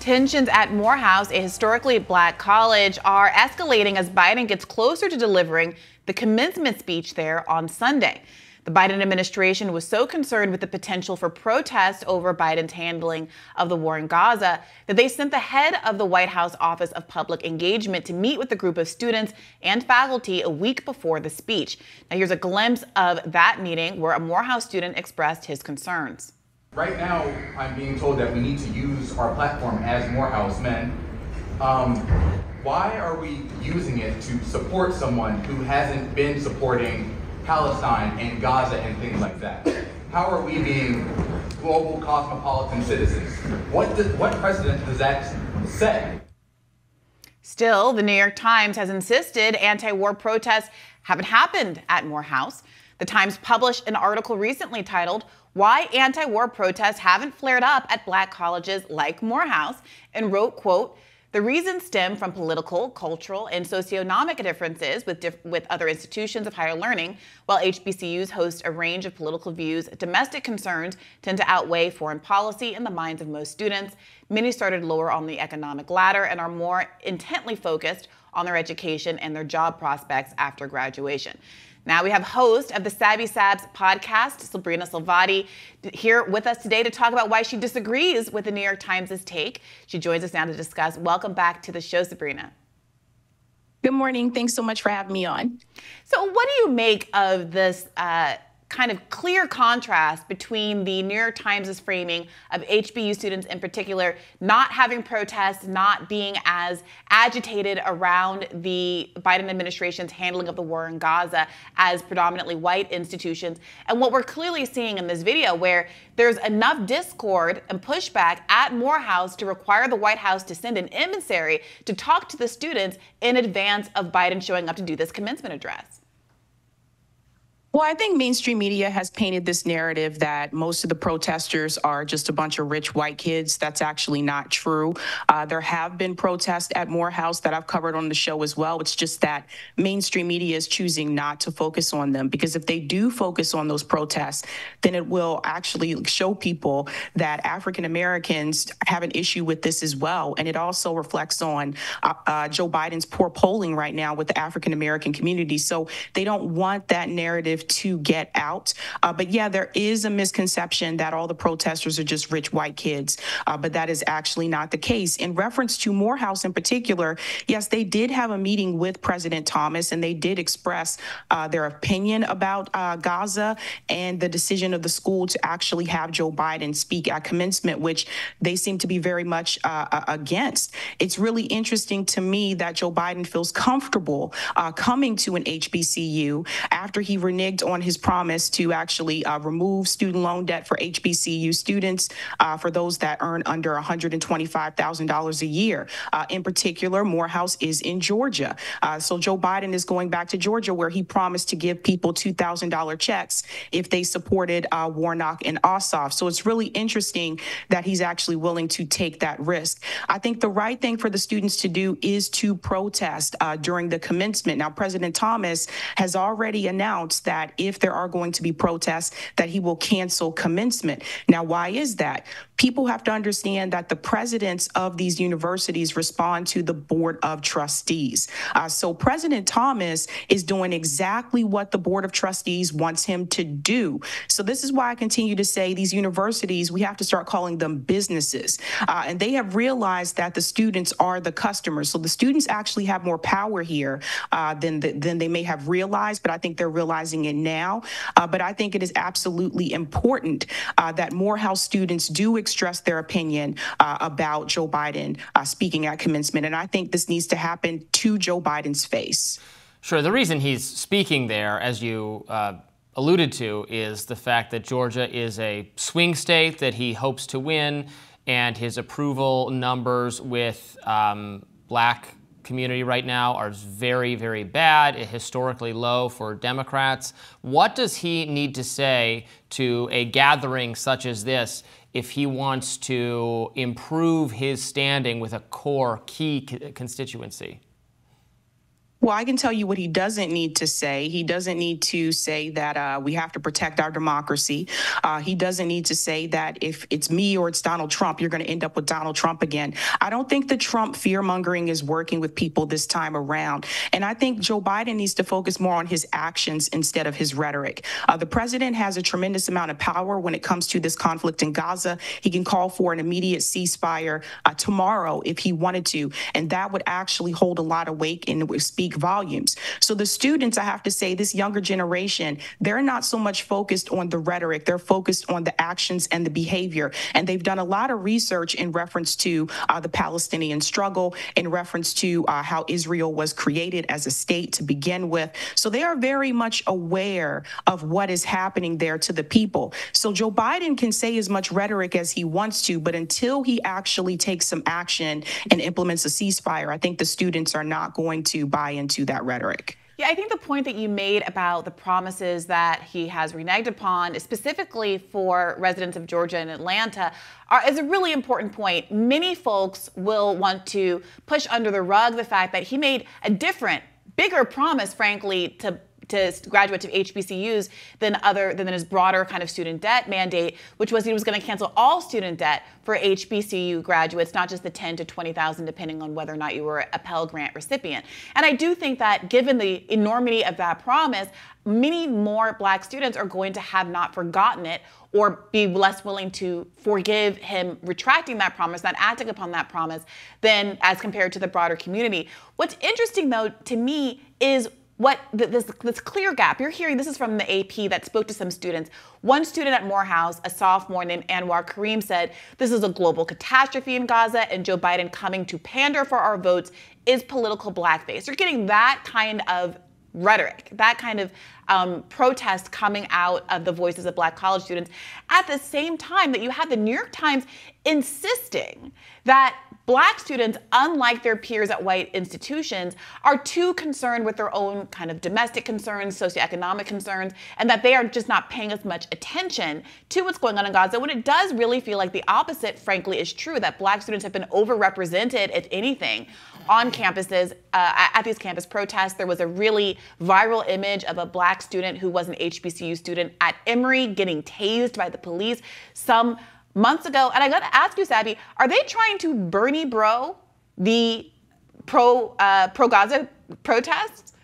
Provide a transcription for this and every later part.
Tensions at Morehouse, a historically black college, are escalating as Biden gets closer to delivering the commencement speech there on Sunday. The Biden administration was so concerned with the potential for protests over Biden's handling of the war in Gaza that they sent the head of the White House Office of Public Engagement to meet with a group of students and faculty a week before the speech. Now here's a glimpse of that meeting where a Morehouse student expressed his concerns. Right now, I'm being told that we need to use our platform as Morehouse men. Why are we using it to support someone who hasn't been supporting Palestine and Gaza and things like that? How are we being global cosmopolitan citizens? What precedent does that set? Still, the New York Times has insisted anti-war protests haven't happened at Morehouse. The Times published an article recently titled, "Why Anti-War Protests Haven't Flared Up at Black Colleges Like Morehouse," and wrote, quote, "The reasons stem from political, cultural, and socioeconomic differences with other institutions of higher learning. While HBCUs host a range of political views, domestic concerns tend to outweigh foreign policy in the minds of most students. Many started lower on the economic ladder and are more intently focused on their education and their job prospects after graduation." Now we have host of the Savvy Sabs podcast, Sabrina Salvati, here with us today to talk about why she disagrees with the New York Times' take. She joins us now to discuss. Welcome back to the show, Sabrina. Good morning. Thanks so much for having me on. So what do you make of this kind of clear contrast between the New York Times' framing of HBU students in particular not having protests, not being as agitated around the Biden administration's handling of the war in Gaza as predominantly white institutions, and what we're clearly seeing in this video where there's enough discord and pushback at Morehouse to require the White House to send an emissary to talk to the students in advance of Biden showing up to do this commencement address? Well, I think mainstream media has painted this narrative that most of the protesters are just a bunch of rich white kids. That's actually not true. There have been protests at Morehouse that I've covered on the show as well. It's just that mainstream media is choosing not to focus on them, because if they do focus on those protests, then it will actually show people that African Americans have an issue with this as well. And it also reflects on Joe Biden's poor polling right now with the African American community. So they don't want that narrative to get out. But yeah, there is a misconception that all the protesters are just rich white kids, but that is actually not the case. In reference to Morehouse in particular, yes, they did have a meeting with President Thomas, and they did express their opinion about Gaza and the decision of the school to actually have Joe Biden speak at commencement, which they seem to be very much against. It's really interesting to me that Joe Biden feels comfortable coming to an HBCU after he reneged on his promise to actually remove student loan debt for HBCU students for those that earn under $125,000 a year. In particular, Morehouse is in Georgia. So Joe Biden is going back to Georgia, where he promised to give people $2,000 checks if they supported Warnock and Ossoff. So it's really interesting that he's actually willing to take that risk. I think the right thing for the students to do is to protest during the commencement. Now, President Thomas has already announced that if there are going to be protests, that he will cancel commencement. Now, why is that? People have to understand that the presidents of these universities respond to the Board of Trustees. So President Thomas is doing exactly what the Board of Trustees wants him to do. So this is why I continue to say these universities, we have to start calling them businesses. And they have realized that the students are the customers. So the students actually have more power here than they may have realized, but I think they're realizing it now. But I think it is absolutely important that Morehouse students do express their opinion about Joe Biden speaking at commencement. And I think this needs to happen to Joe Biden's face. Sure. The reason he's speaking there, as you alluded to, is the fact that Georgia is a swing state that he hopes to win, and his approval numbers with black community right now are very, very bad, historically low for Democrats. What does he need to say to a gathering such as this if he wants to improve his standing with a core key constituency? Well, I can tell you what he doesn't need to say. He doesn't need to say that we have to protect our democracy. He doesn't need to say that if it's me or it's Donald Trump, you're going to end up with Donald Trump again. I don't think the Trump fear-mongering is working with people this time around. And I think Joe Biden needs to focus more on his actions instead of his rhetoric. The president has a tremendous amount of power when it comes to this conflict in Gaza. He can call for an immediate ceasefire tomorrow if he wanted to. And that would actually hold a lot of weight and speak volumes. So the students, I have to say, this younger generation, they're not so much focused on the rhetoric. They're focused on the actions and the behavior. And they've done a lot of research in reference to the Palestinian struggle, in reference to how Israel was created as a state to begin with. So they are very much aware of what is happening there to the people. So Joe Biden can say as much rhetoric as he wants to, but until he actually takes some action and implements a ceasefire, I think the students are not going to buy into that rhetoric. Yeah, I think the point that you made about the promises that he has reneged upon, specifically for residents of Georgia and Atlanta, is a really important point. Many folks will want to push under the rug the fact that he made a different, bigger promise, frankly, to graduates of HBCUs than his broader kind of student debt mandate, which was he was going to cancel all student debt for HBCU graduates, not just the 10 to 20,000, depending on whether or not you were a Pell Grant recipient. And I do think that given the enormity of that promise, many more Black students are going to have not forgotten it or be less willing to forgive him retracting that promise, not acting upon that promise, than as compared to the broader community. What's interesting, though, to me is this clear gap. You're hearing, this is from the AP that spoke to some students. One student at Morehouse, a sophomore named Anwar Kareem, said, "This is a global catastrophe in Gaza, and Joe Biden coming to pander for our votes is political blackface." You're getting that kind of rhetoric, that kind of protest coming out of the voices of Black college students, at the same time that you have the New York Times insisting that Black students, unlike their peers at white institutions, are too concerned with their own kind of domestic concerns, socioeconomic concerns, and that they are just not paying as much attention to what's going on in Gaza, when it does really feel like the opposite, frankly, is true, that Black students have been overrepresented, if anything, on campuses, at these campus protests. There was a really viral image of a Black student who was an HBCU student at Emory getting tased by the police some months ago. And I got to ask you, Sabby, are they trying to Bernie bro the pro-Gaza protests?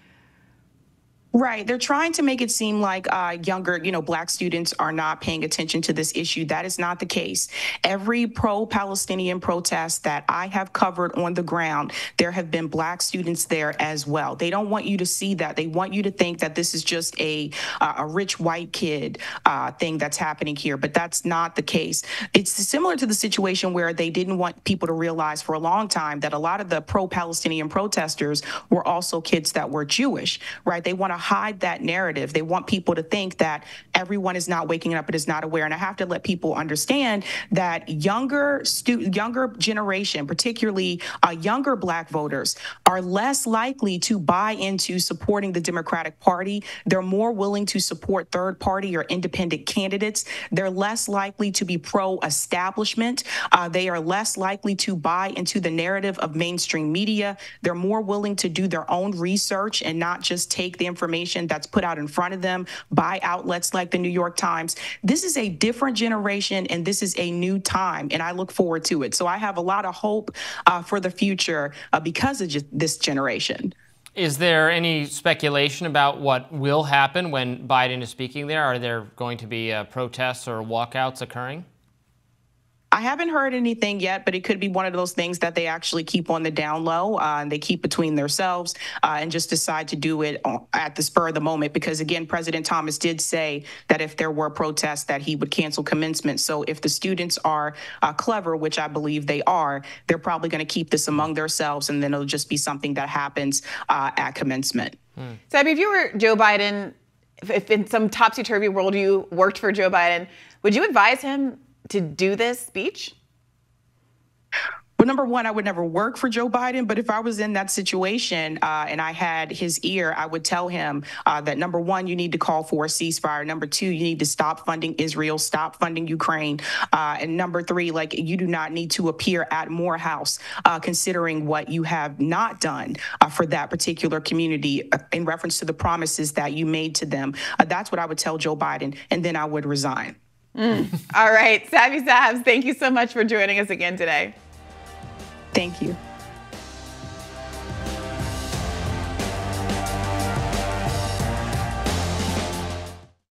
Right. They're trying to make it seem like younger, Black students are not paying attention to this issue. That is not the case. Every pro-Palestinian protest that I have covered on the ground, there have been Black students there as well. They don't want you to see that. They want you to think that this is just a rich white kid thing that's happening here, but that's not the case. It's similar to the situation where they didn't want people to realize for a long time that a lot of the pro-Palestinian protesters were also kids that were Jewish, right? They want to hide that narrative. They want people to think that everyone is not waking up and is not aware. And I have to let people understand that younger generation, particularly younger Black voters, are less likely to buy into supporting the Democratic Party. They're more willing to support third party or independent candidates. They're less likely to be pro-establishment. They are less likely to buy into the narrative of mainstream media. They're more willing to do their own research and not just take the information that's put out in front of them by outlets like the New York Times. This is a different generation, and this is a new time, and I look forward to it. So I have a lot of hope for the future because of this generation. Is there any speculation about what will happen when Biden is speaking there? Are there going to be protests or walkouts occurring? I haven't heard anything yet, but it could be one of those things that they actually keep on the down low and they keep between themselves and just decide to do it at the spur of the moment. Because, again, President Thomas did say that if there were protests that he would cancel commencement. So if the students are clever, which I believe they are, they're probably going to keep this among themselves, and then it'll just be something that happens at commencement. So, if you were Joe Biden, if in some topsy-turvy world you worked for Joe Biden, would you advise him to do this speech? Well, number one, I would never work for Joe Biden, but if I was in that situation and I had his ear, I would tell him that number one, you need to call for a ceasefire. Number two, you need to stop funding Israel, stop funding Ukraine. And number three, like, you do not need to appear at Morehouse, considering what you have not done for that particular community in reference to the promises that you made to them. That's what I would tell Joe Biden, and then I would resign. All right, Savvy Savs, thank you so much for joining us again today. Thank you.